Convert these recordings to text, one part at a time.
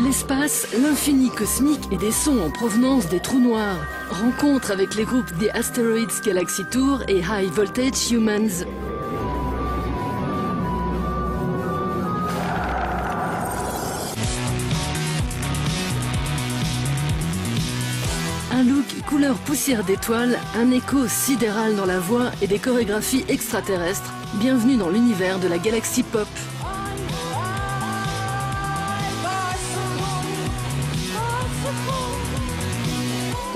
L'espace, l'infini cosmique et des sons en provenance des trous noirs. Rencontre avec les groupes The Asteroids Galaxy Tour et High Voltage Humans. Un look couleur poussière d'étoiles, un écho sidéral dans la voix et des chorégraphies extraterrestres. Bienvenue dans l'univers de la galaxie pop.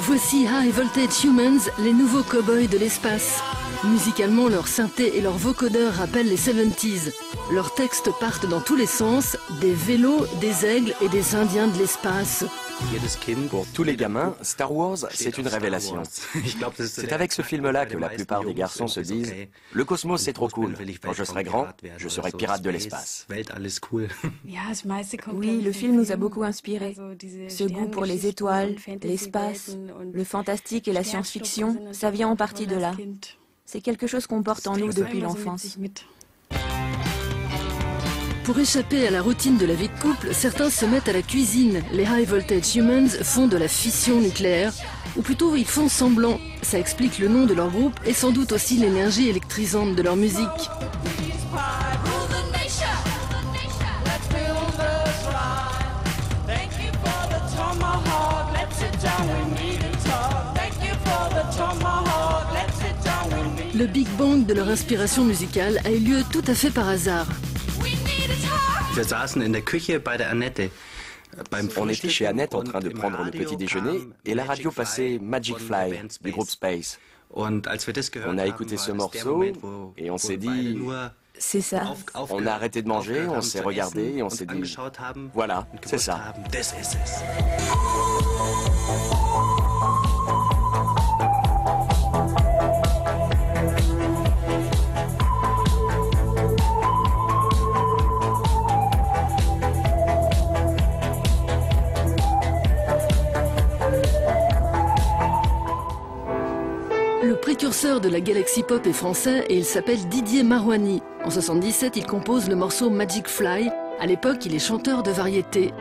Voici High Voltage Humans, les nouveaux cow-boys de l'espace. Musicalement, leurs synthés et leurs vocodeurs rappellent les 70s. Leurs textes partent dans tous les sens, des vélos, des aigles et des Indiens de l'espace. Pour tous les gamins, Star Wars, c'est une révélation. C'est avec ce film-là que la plupart des garçons se disent « Le cosmos, c'est trop cool. Quand je serai grand, je serai pirate de l'espace. » Oui, le film nous a beaucoup inspirés. Ce goût pour les étoiles, l'espace, le fantastique et la science-fiction, ça vient en partie de là. C'est quelque chose qu'on porte en nous depuis l'enfance. Pour échapper à la routine de la vie de couple, certains se mettent à la cuisine. Les High Voltage Humans font de la fission nucléaire, ou plutôt ils font semblant. Ça explique le nom de leur groupe et sans doute aussi l'énergie électrisante de leur musique. Le Big Bang de leur inspiration musicale a eu lieu tout à fait par hasard. On était chez Annette en train de prendre le petit déjeuner et la radio passait Magic Fly du groupe Space. On a écouté ce morceau et on s'est dit... C'est ça. On a arrêté de manger, on s'est regardé et on s'est dit... Voilà, c'est ça. Le précurseur de la galaxie pop est français et il s'appelle Didier Marouani. En 77, il compose le morceau Magic Fly. À l'époque, il est chanteur de variété.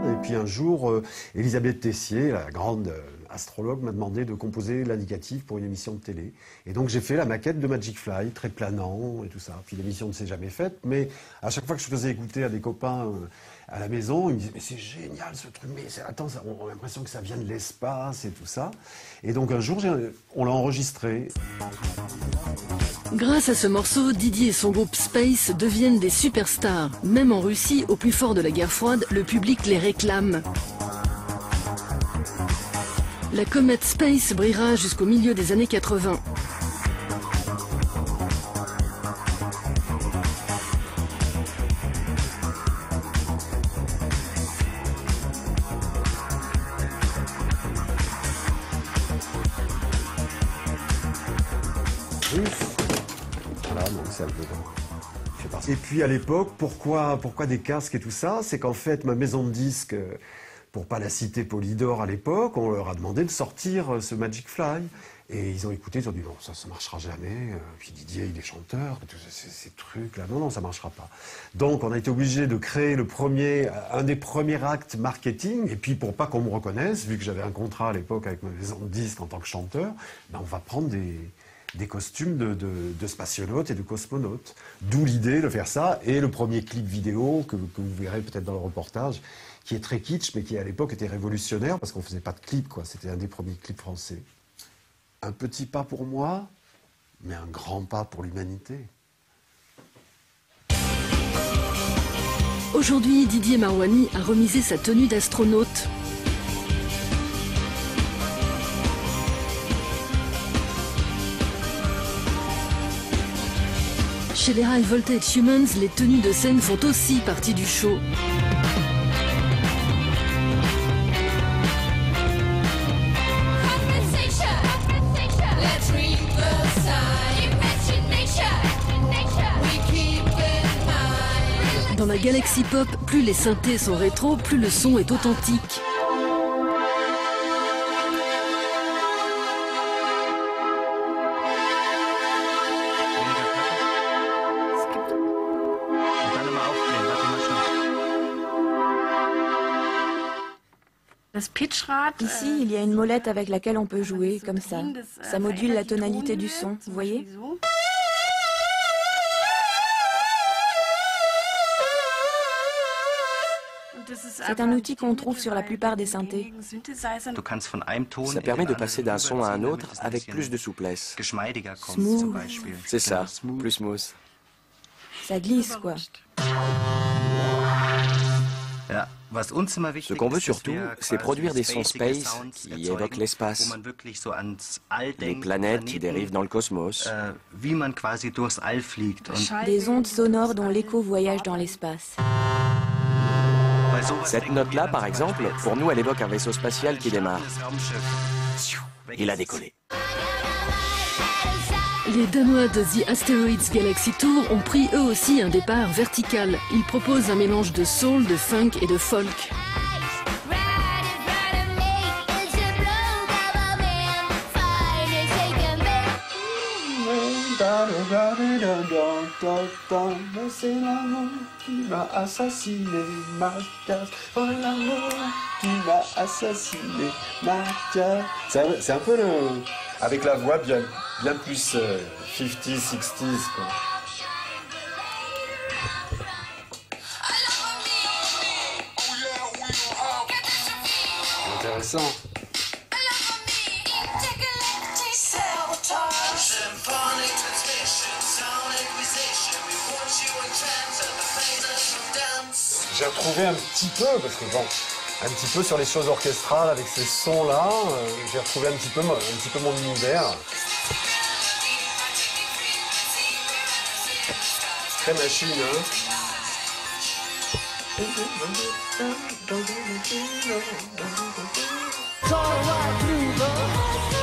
Et puis un jour, Elisabeth Tessier, la grande astrologue, m'a demandé de composer l'indicatif pour une émission de télé. Et donc j'ai fait la maquette de Magic Fly, très planant et tout ça. Puis l'émission ne s'est jamais faite, mais à chaque fois que je faisais écouter à des copains à la maison, ils me disaient « Mais c'est génial ce truc, mais attends, on a l'impression que ça vient de l'espace et tout ça. » Et donc un jour, on l'a enregistré. Grâce à ce morceau, Didier et son groupe Space deviennent des superstars. Même en Russie, au plus fort de la guerre froide, le public les réclame. La comète Space brillera jusqu'au milieu des années 80. Voilà, donc c'est un peu... Et puis à l'époque, pourquoi des casques et tout ça? C'est qu'en fait, ma maison de disques... Pour pas la citer Polydor à l'époque, on leur a demandé de sortir ce Magic Fly. Et ils ont écouté, ils ont dit non, ça marchera jamais. Puis Didier, il est chanteur, et tous ces trucs-là, non, ça marchera pas. Donc on a été obligé de créer un des premiers actes marketing. Et puis pour pas qu'on me reconnaisse, vu que j'avais un contrat à l'époque avec ma maison de disques en tant que chanteur, ben on va prendre des costumes de spationautes et de cosmonautes. D'où l'idée de faire ça. Et le premier clip vidéo que vous verrez peut-être dans le reportage, qui est très kitsch, mais qui à l'époque était révolutionnaire, parce qu'on ne faisait pas de clip, quoi. C'était un des premiers clips français. Un petit pas pour moi, mais un grand pas pour l'humanité. Aujourd'hui, Didier Marouani a remisé sa tenue d'astronaute. Chez les High Voltage Humans, les tenues de scène font aussi partie du show. Dans la galaxie pop, plus les synthés sont rétro, plus le son est authentique. Ici, il y a une molette avec laquelle on peut jouer, comme ça. Ça module la tonalité du son, vous voyez? C'est un outil qu'on trouve sur la plupart des synthés. Ça permet de passer d'un son à un autre avec plus de souplesse. Smooth. C'est ça, plus smooth. Ça glisse, quoi. Ce qu'on veut surtout, c'est produire des sons space qui évoquent l'espace, les planètes qui dérivent dans le cosmos. Des ondes sonores dont l'écho voyage dans l'espace. Cette note-là, par exemple, pour nous, elle évoque un vaisseau spatial qui démarre. Il a décollé. Les Danois de The Asteroids Galaxy Tour ont pris eux aussi un départ vertical. Ils proposent un mélange de soul, de funk et de folk. C'est l'amour qui m'a assassiné, Mathias. Oh, l'amour qui m'a assassiné, Mathias. C'est un peu le... avec la voix bien plus 50s, 60s, quoi. Intéressant. J'ai retrouvé un petit peu, parce que bon, un petit peu sur les choses orchestrales avec ces sons-là, j'ai retrouvé un petit peu mon univers. Très machine, hein. All right,